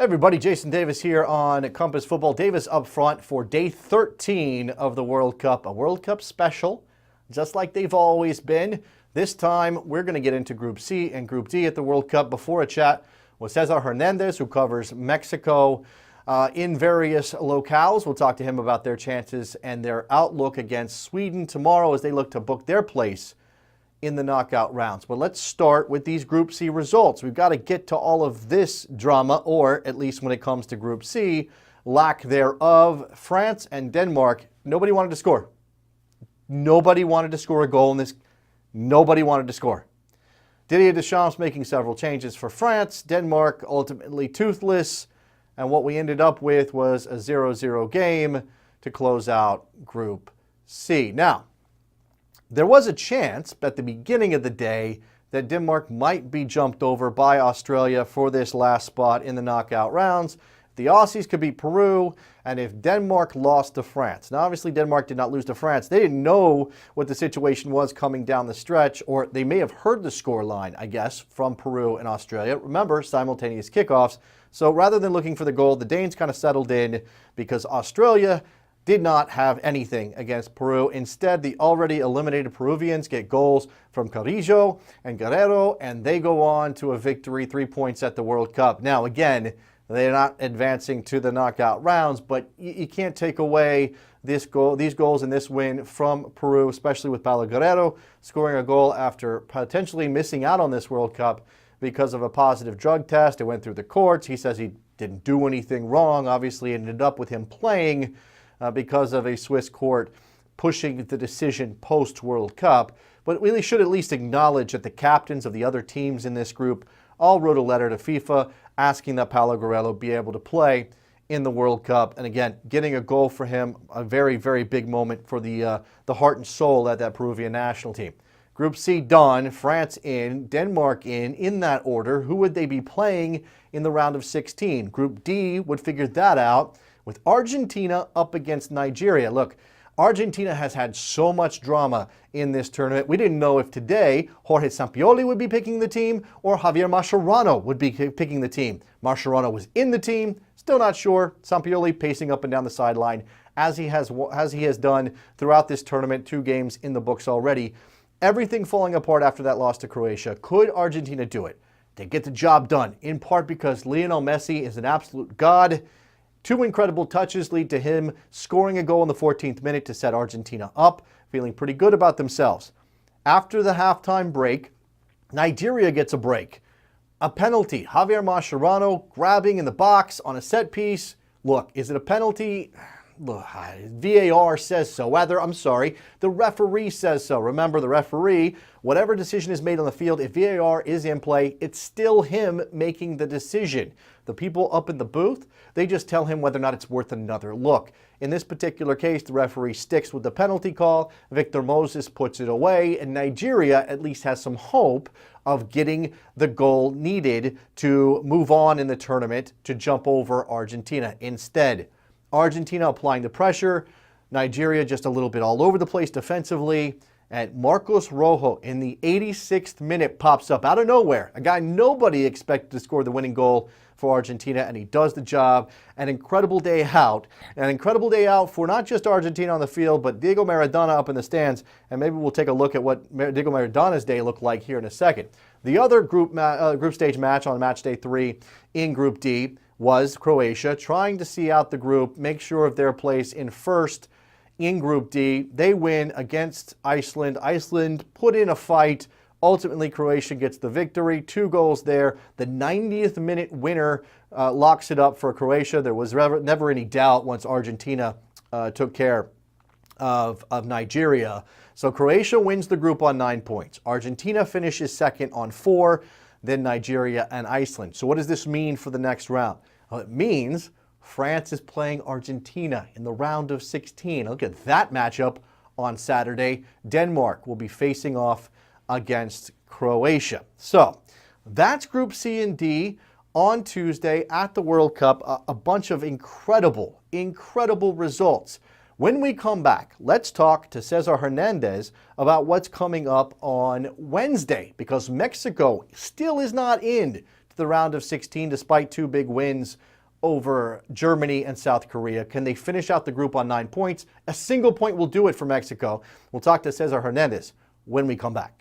everybody, Jason Davis here on Compass Football. Davis up front for day 13 of the World Cup, a World Cup special, just like they've always been. This time, we're going to get into Group C and Group D at the World Cup before a chat with Cesar Hernandez, who covers Mexico in various locales. We'll talk to him about their chances and their outlook against Sweden tomorrow as they look to book their place in the knockout rounds. But let's start with these Group C results. We've got to get to all of this drama, or at least when it comes to Group C, lack thereof. France and Denmark, nobody wanted to score. Nobody wanted to score a goal in this. Nobody wanted to score. Didier Deschamps making several changes for France. Denmark ultimately toothless. And what we ended up with was a 0-0 game to close out Group C. Now, there was a chance at the beginning of the day that Denmark might be jumped over by Australia for this last spot in the knockout rounds. The Aussies could beat Peru, and if Denmark lost to France. Now, obviously, Denmark did not lose to France. They didn't know what the situation was coming down the stretch, or they may have heard the score line, I guess, from Peru and Australia. Remember, simultaneous kickoffs. So rather than looking for the goal, the Danes kind of settled in because Australia did not have anything against Peru. Instead, the already eliminated Peruvians get goals from Carrillo and Guerrero, and they go on to a victory, 3 points at the World Cup. Now, again, they're not advancing to the knockout rounds, but you can't take away these goals and this win from Peru, especially with Paulo Guerrero scoring a goal after potentially missing out on this World Cup because of a positive drug test. It went through the courts. He says he didn't do anything wrong. Obviously, it ended up with him playing because of a Swiss court pushing the decision post-World Cup. But we should at least acknowledge that the captains of the other teams in this group all wrote a letter to FIFA asking that Paulo Guerrero be able to play in the World Cup. And again, getting a goal for him, a very, very big moment for the heart and soul at that Peruvian national team. Group C done, France in, Denmark in that order. Who would they be playing in the round of 16? Group D would figure that out with Argentina up against Nigeria. Look, Argentina has had so much drama in this tournament. We didn't know if today Jorge Sampaoli would be picking the team or Javier Mascherano would be picking the team. Mascherano was in the team, still not sure. Sampaoli pacing up and down the sideline as he has done throughout this tournament. 2 games in the books already. Everything falling apart after that loss to Croatia. Could Argentina do it? They get the job done, in part because Lionel Messi is an absolute god. 2 incredible touches lead to him scoring a goal in the 14th minute to set Argentina up, feeling pretty good about themselves. After the halftime break, Nigeria gets a break. A penalty. Javier Mascherano grabbing in the box on a set piece. Look, is it a penalty? VAR says so. The referee says so. Remember, the referee, whatever decision is made on the field, if VAR is in play, it's still him making the decision. The people up in the booth, they just tell him whether or not it's worth another look. In this particular case, the referee sticks with the penalty call. Victor Moses puts it away, and Nigeria at least has some hope of getting the goal needed to move on in the tournament to jump over Argentina. Instead, Argentina applying the pressure, Nigeria just a little bit all over the place defensively, and Marcos Rojo in the 86th minute pops up out of nowhere. A guy nobody expected to score the winning goal for Argentina, and he does the job. An incredible day out. An incredible day out for not just Argentina on the field, but Diego Maradona up in the stands, and maybe we'll take a look at what Diego Maradona's day looked like here in a second. The other group stage match on match day 3 in Group D was Croatia, trying to see out the group, make sure of their place in first in Group D. They win against Iceland. Iceland put in a fight. Ultimately, Croatia gets the victory. 2 goals there. The 90th minute winner locks it up for Croatia. There was never any doubt once Argentina took care of Nigeria. So Croatia wins the group on 9 points. Argentina finishes second on 4. Then Nigeria and Iceland. So what does this mean for the next round? Well, it means France is playing Argentina in the round of 16. Look at that matchup on Saturday. Denmark will be facing off against Croatia. So that's Group C and D on Tuesday at the World Cup. A bunch of incredible results. When we come back, let's talk to Cesar Hernandez about what's coming up on Wednesday, because Mexico still is not in to the round of 16 despite 2 big wins over Germany and South Korea? Can they finish out the group on 9 points? A single point will do it for Mexico. We'll talk to Cesar Hernandez when we come back.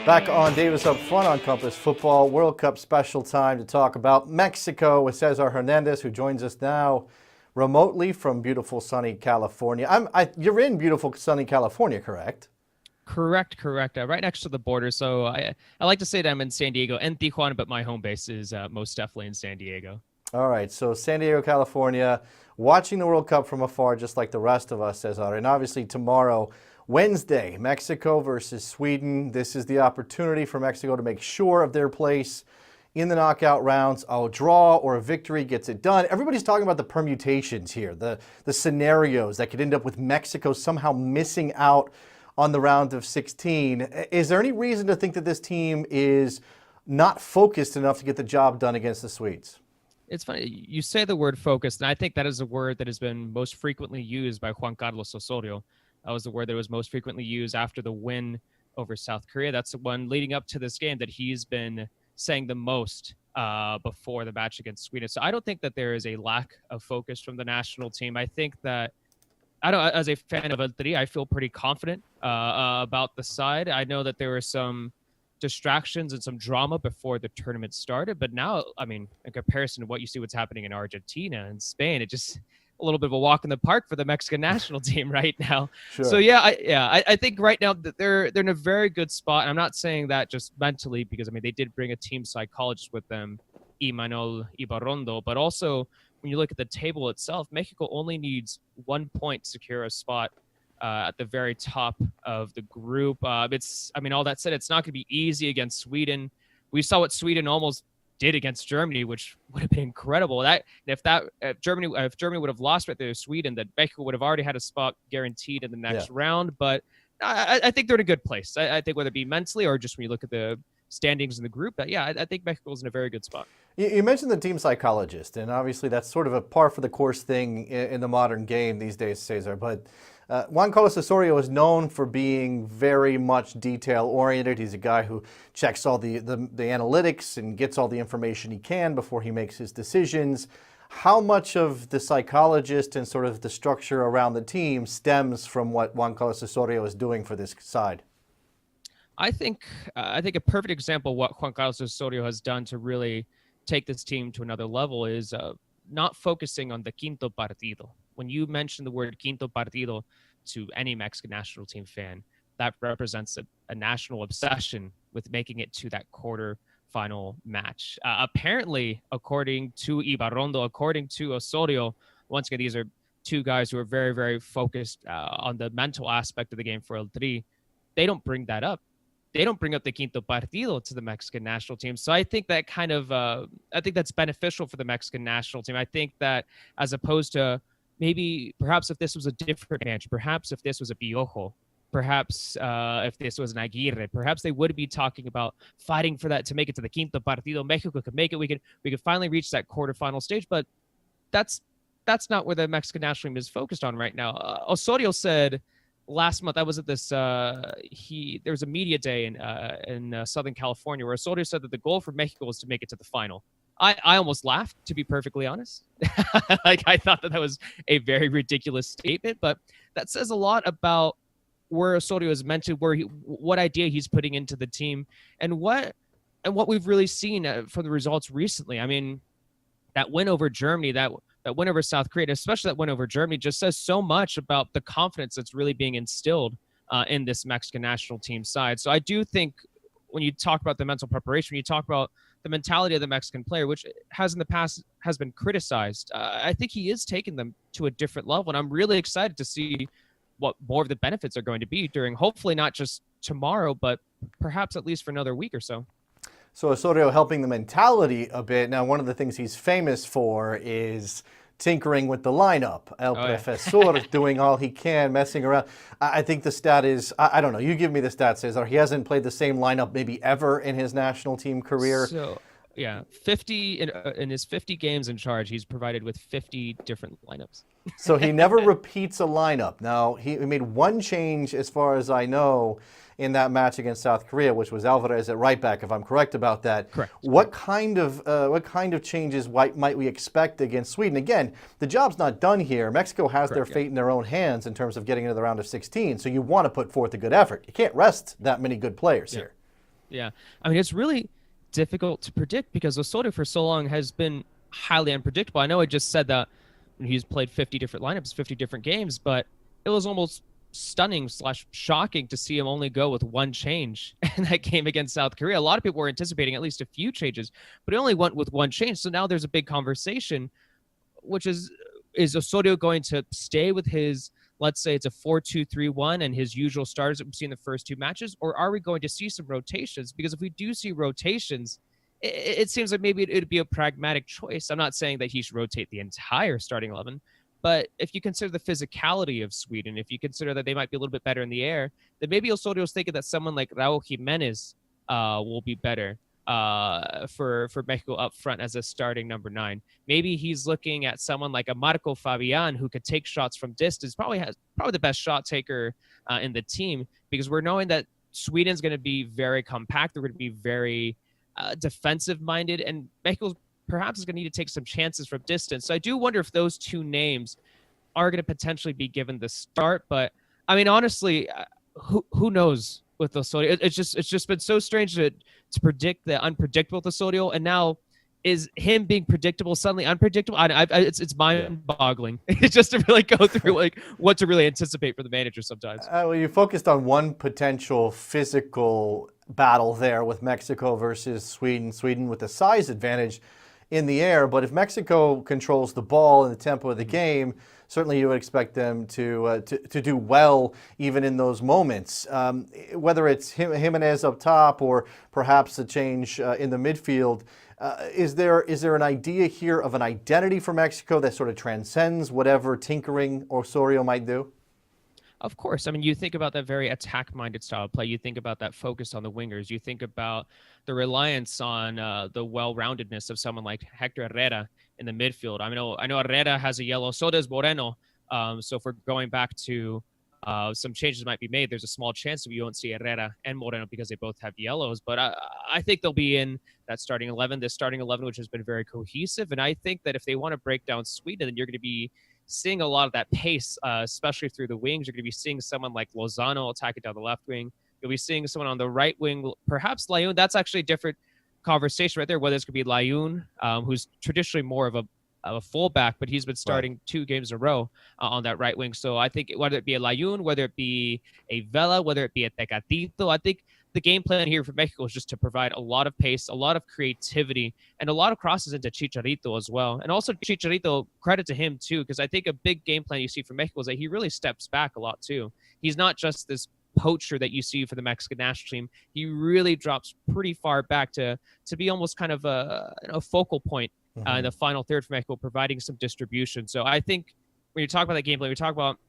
Back on Davis Up Front on Compass Football, World Cup special time to talk about Mexico with Cesar Hernandez, who joins us now remotely from beautiful sunny California. You're in beautiful sunny California, correct? Correct. Right next to the border. So I like to say that I'm in San Diego and Tijuana, but my home base is most definitely in San Diego. All right, so San Diego, California, watching the World Cup from afar just like the rest of us, Cesar. And obviously tomorrow, Wednesday, Mexico versus Sweden. This is the opportunity for Mexico to make sure of their place in the knockout rounds. A draw or a victory gets it done. Everybody's talking about the permutations here, the scenarios that could end up with Mexico somehow missing out on the round of 16. Is there any reason to think that this team is not focused enough to get the job done against the Swedes? It's funny, you say the word focused, and I think that is a word that has been most frequently used by Juan Carlos Osorio. That was the word that was most frequently used after the win over South Korea. That's the one leading up to this game that he's been saying the most before the match against Sweden. So I don't think that there is a lack of focus from the national team. I think that, as a fan of El Tri, I feel pretty confident about the side. I know that there were some distractions and some drama before the tournament started, but now, I mean, in comparison to what you see what's happening in Argentina and Spain, it just a little bit of a walk in the park for the Mexican national team right now. Sure. So I think right now that they're in a very good spot. And I'm not saying that just mentally, because I mean they did bring a team psychologist with them, Imanol Ibarrondo, but also when you look at the table itself, Mexico only needs 1 point to secure a spot at the very top of the group. All that said, it's not going to be easy against Sweden. We saw what Sweden almost did against Germany, which would have been incredible. If Germany would have lost right there to Sweden, that Mexico would have already had a spot guaranteed in the next round. But I think they're in a good place. I think whether it be mentally or just when you look at the standings in the group, I think Mexico's in a very good spot. You mentioned the team psychologist, and obviously that's sort of a par for the course thing in the modern game these days, Cesar. But Juan Carlos Osorio is known for being very much detail-oriented. He's a guy who checks all the analytics and gets all the information he can before he makes his decisions. How much of the psychologist and sort of the structure around the team stems from what Juan Carlos Osorio is doing for this side? I think a perfect example of what Juan Carlos Osorio has done to really take this team to another level is not focusing on the quinto partido. When you mention the word quinto partido to any Mexican national team fan, that represents a national obsession with making it to that quarter-final match. Apparently, according to Ibarrondo, according to Osorio, once again, these are two guys who are very, very focused on the mental aspect of the game for El Tri. They don't bring that up. They don't bring up the quinto partido to the Mexican national team. So I think that I think that's beneficial for the Mexican national team. I think that as opposed to perhaps if this was a different match, perhaps if this was a Piojo, perhaps if this was an Aguirre, perhaps they would be talking about fighting for that to make it to the quinto partido. Mexico could make it. We could finally reach that quarterfinal stage, but that's not where the Mexican national team is focused on right now. Osorio said last month, I was at this, there was a media day in Southern California where Osorio said that the goal for Mexico was to make it to the final. I almost laughed, to be perfectly honest. I thought that was a very ridiculous statement, but that says a lot about where Osorio is meant to, what idea he's putting into the team, and what we've really seen from the results recently. I mean, that win over Germany, that win over South Korea, especially that win over Germany, just says so much about the confidence that's really being instilled in this Mexican national team side. So I do think when you talk about the mental preparation, when you talk about the mentality of the Mexican player, which has in the past has been criticized, I think he is taking them to a different level. And I'm really excited to see what more of the benefits are going to be during, hopefully not just tomorrow, but perhaps at least for another week or so. So Osorio helping the mentality a bit. Now, one of the things he's famous for is tinkering with the lineup. El Profesor doing all he can, messing around. I think the stat is, I don't know, you give me the stat, Cesar. He hasn't played the same lineup maybe ever in his national team career. So, Yeah, 50 in his 50 games in charge, he's provided with 50 different lineups. So he never repeats a lineup. Now, he made one change, as far as I know, in that match against South Korea, which was Alvarez at right back, if I'm correct about that. Correct. What kind of changes might we expect against Sweden? Again, the job's not done here. Mexico has their fate in their own hands in terms of getting into the round of 16, so you want to put forth a good effort. You can't rest that many good players here. Yeah, I mean, it's really difficult to predict because Osorio for so long has been highly unpredictable. I know I just said that he's played 50 different lineups, 50 different games, but it was almost stunning / shocking to see him only go with one change in that game against South Korea. A lot of people were anticipating at least a few changes, but he only went with one change. So now there's a big conversation, which is Osorio going to stay with his, let's say it's a 4-2-3-1 and his usual starters that we've seen in the first two matches, or are we going to see some rotations? Because if we do see rotations, it seems like maybe it'd be a pragmatic choice. I'm not saying that he should rotate the entire starting 11, but if you consider the physicality of Sweden, if you consider that they might be a little bit better in the air, then maybe Osorio's thinking that someone like Raul Jimenez will be better for Mexico up front as a starting number 9. Maybe he's looking at someone like a Marco Fabian who could take shots from distance, probably the best shot taker in the team, because we're knowing that Sweden's going to be very compact. They're going to be very defensive minded, and Mexico perhaps is going to need to take some chances from distance. So I do wonder if those two names are going to potentially be given the start. But I mean, honestly, who knows with Osorio? It's just been so strange to predict the unpredictable with Osorio, and now is him being predictable suddenly unpredictable? It's mind-boggling. It's just to really go through like what to really anticipate for the manager sometimes. Well, you focused on one potential physical battle there with Mexico versus Sweden. Sweden with the size advantage in the air, but if Mexico controls the ball and the tempo of the game, certainly you would expect them to do well even in those moments. Whether it's Jimenez up top or perhaps a change in the midfield, is there an idea here of an identity for Mexico that sort of transcends whatever tinkering Osorio might do? Of course. I mean, you think about that very attack-minded style of play. You think about that focus on the wingers. You think about the reliance on the well-roundedness of someone like Hector Herrera in the midfield. I know Herrera has a yellow, so does Moreno. So if we're going back to some changes might be made, there's a small chance that we won't see Herrera and Moreno because they both have yellows. But I think they'll be in that starting 11, this starting 11, which has been very cohesive. And I think that if they want to break down Sweden, then you're going to be seeing a lot of that pace, especially through the wings. You're going to be seeing someone like Lozano attacking down the left wing. You'll be seeing someone on the right wing, perhaps Layun. That's actually a different conversation right there, whether it's going to be Layun, who's traditionally more of a fullback, but he's been starting 2 games in a row on that right wing. So I think whether it be a Layun, whether it be a Vela, whether it be a Tecatito, I think the game plan here for Mexico is just to provide a lot of pace, a lot of creativity, and a lot of crosses into Chicharito as well. And also Chicharito, credit to him too, because I think a big game plan you see from Mexico is that he really steps back a lot too. He's not just this poacher that you see for the Mexican national team. He really drops pretty far back to be almost kind of a focal point in the final third for Mexico, providing some distribution. So I think when you talk about that game plan, we talk about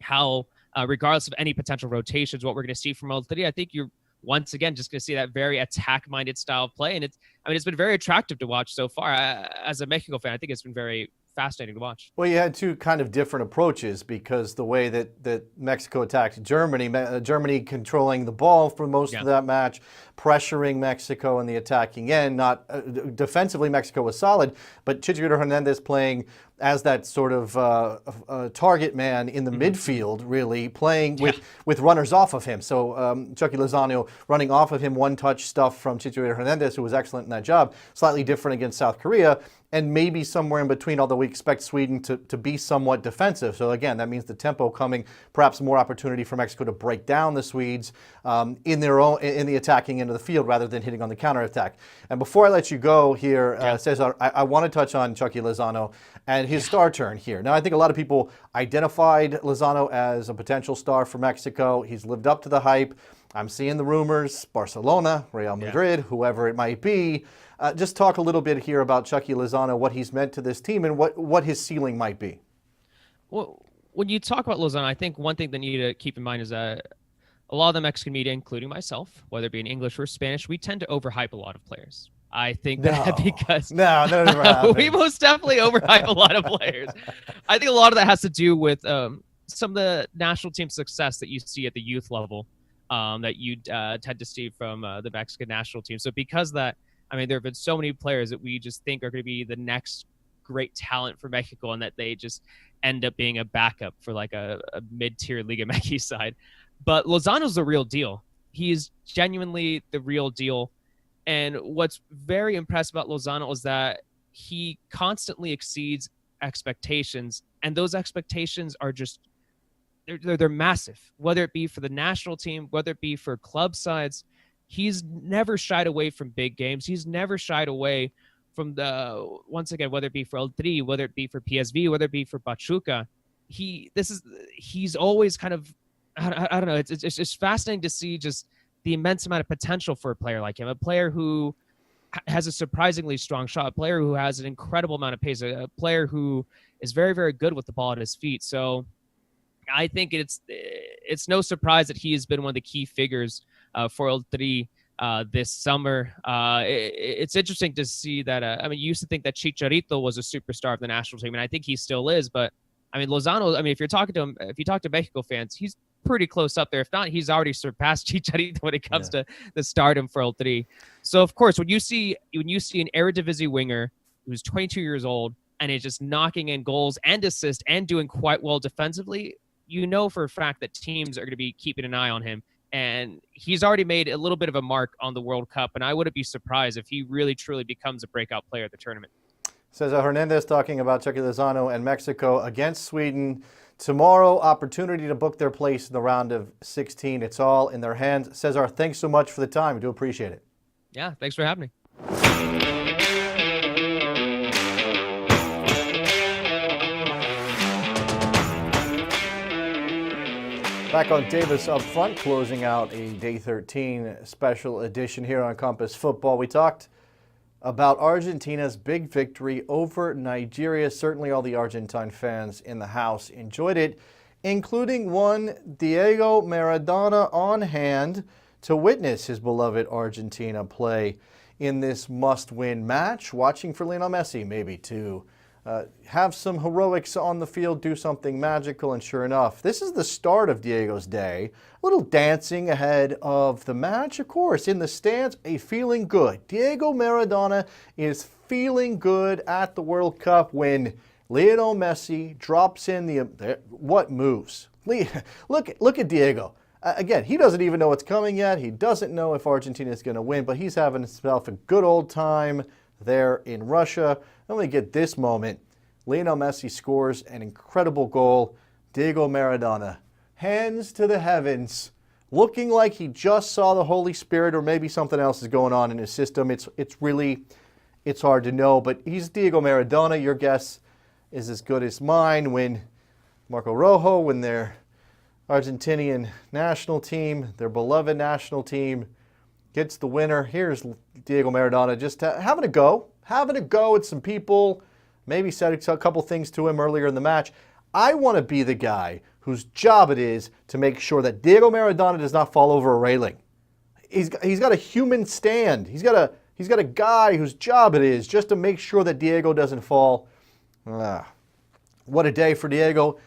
how regardless of any potential rotations, what we're going to see from L3, I think you're once again just going to see that very attack-minded style of play. And it's been very attractive to watch so far. As a Mexico fan, I think it's been very fascinating to watch. Well, you had two kind of different approaches because the way that Mexico attacked Germany controlling the ball for most of that match, pressuring Mexico in the attacking end. Not defensively, Mexico was solid, but Chicharito Hernandez playing as that sort of target man in the midfield, really playing with runners off of him. So Chucky Lozano running off of him, one-touch stuff from Chicharito Hernandez, who was excellent in that job. Slightly different against South Korea, and maybe somewhere in between, although we expect Sweden to be somewhat defensive. So again, that means the tempo coming, perhaps more opportunity for Mexico to break down the Swedes in the attacking end of the field rather than hitting on the counterattack. And before I let you go here, Cesar, I want to touch on Chucky Lozano and his star turn here. Now, I think a lot of people identified Lozano as a potential star for Mexico. He's lived up to the hype. I'm seeing the rumors, Barcelona, Real Madrid, whoever it might be. Just talk a little bit here about Chucky Lozano, what he's meant to this team and what his ceiling might be. Well, when you talk about Lozano, I think one thing that you need to keep in mind is that a lot of the Mexican media, including myself, whether it be in English or Spanish, we tend to overhype a lot of players. I think that No. because No, that never happened. we most definitely overhype a lot of players. I think a lot of that has to do with some of the national team success that you see at the youth level that you tend to see from the Mexican national team. So because of that, I mean, there have been so many players that we just think are going to be the next great talent for Mexico, and that they just end up being a backup for like a mid-tier Liga MX side. But Lozano's the real deal. He is genuinely the real deal. And what's very impressive about Lozano is that he constantly exceeds expectations, and those expectations are just they're massive. Whether it be for the national team, whether it be for club sides, he's never shied away from big games. He's never shied away from once again, whether it be for El Tri, whether it be for PSV, whether it be for Pachuca. He's always kind of I don't know. It's just fascinating to see just the immense amount of potential for a player like him, a player who has a surprisingly strong shot, a player who has an incredible amount of pace, a player who is very, very good with the ball at his feet. So I think it's no surprise that he has been one of the key figures for El Tri this summer. It's interesting to see that. I mean, you used to think that Chicharito was a superstar of the national team, and I think he still is. But I mean, Lozano. I mean, if you're talking to him, if you talk to Mexico fans, he's pretty close up there. If not, he's already surpassed Chicharito when it comes to the stardom for El Tri. So of course, when you see an Eredivisie winger who's 22 years old and is just knocking in goals and assists and doing quite well defensively, you know for a fact that teams are going to be keeping an eye on him. And he's already made a little bit of a mark on the World Cup, and I wouldn't be surprised if he really truly becomes a breakout player at the tournament. Cesar Hernandez talking about Chucky Lozano and Mexico against Sweden tomorrow. Opportunity to book their place in the round of 16. It's all in their hands. Cesar, thanks so much for the time. We do appreciate it. Yeah, thanks for having me. Back on Davis up front, closing out a Day 13 special edition here on Compass Football. We talked about Argentina's big victory over Nigeria. Certainly all the Argentine fans in the house enjoyed it, including one Diego Maradona on hand to witness his beloved Argentina play in this must-win match, watching for Lionel Messi maybe to have some heroics on the field, do something magical, and sure enough, this is the start of Diego's day. A little dancing ahead of the match, of course, in the stands, feeling good. Diego Maradona is feeling good at the World Cup when Lionel Messi drops in what moves? Look at Diego. Again, he doesn't even know what's coming yet. He doesn't know if Argentina is going to win, but he's having himself a good old time there in Russia. Then we get this moment. Lionel Messi scores an incredible goal. Diego Maradona, hands to the heavens, looking like he just saw the Holy Spirit, or maybe something else is going on in his system. It's hard to know, but he's Diego Maradona. Your guess is as good as mine. When Marco Rojo, when their Argentinian national team, their beloved national team, gets the winner. Here's Diego Maradona just having a go at some people, maybe said a couple things to him earlier in the match. I want to be the guy whose job it is to make sure that Diego Maradona does not fall over a railing. He's got a human stand. He's got a guy whose job it is just to make sure that Diego doesn't fall. What a day for Diego.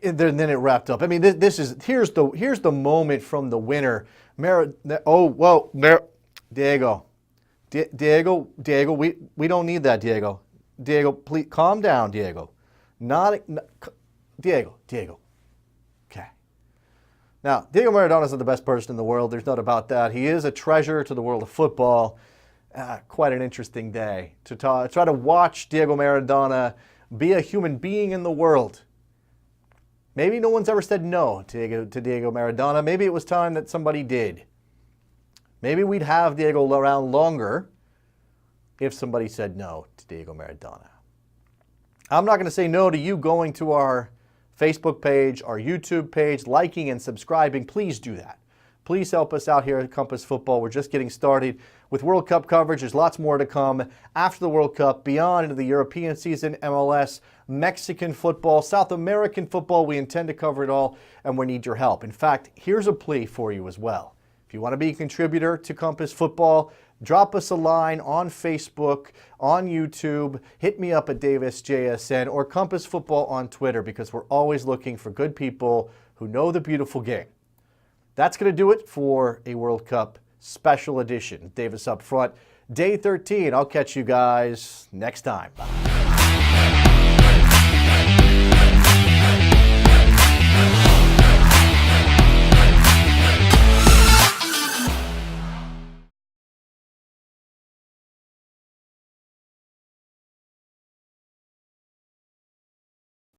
And then it wrapped up. I mean, here's the moment from the winner. Diego, we don't need that, Diego. Diego, please calm down, Diego. Diego. Okay. Now, Diego Maradona is not the best person in the world. There's no doubt about that. He is a treasure to the world of football. Quite an interesting day to try to watch Diego Maradona be a human being in the world. Maybe no one's ever said no to Diego Maradona. Maybe it was time that somebody did. Maybe we'd have Diego around longer if somebody said no to Diego Maradona. I'm not going to say no to you going to our Facebook page, our YouTube page, liking and subscribing. Please do that. Please help us out here at Compass Football. We're just getting started with World Cup coverage. There's lots more to come after the World Cup, beyond into the European season, MLS, Mexican football, South American football. We intend to cover it all, and we need your help. In fact, here's a plea for you as well. If you want to be a contributor to Compass Football, drop us a line on Facebook, on YouTube, hit me up at DavisJSN or Compass Football on Twitter, because we're always looking for good people who know the beautiful game. That's going to do it for a World Cup special edition. Davis Up Front, Day 13. I'll catch you guys next time. Bye.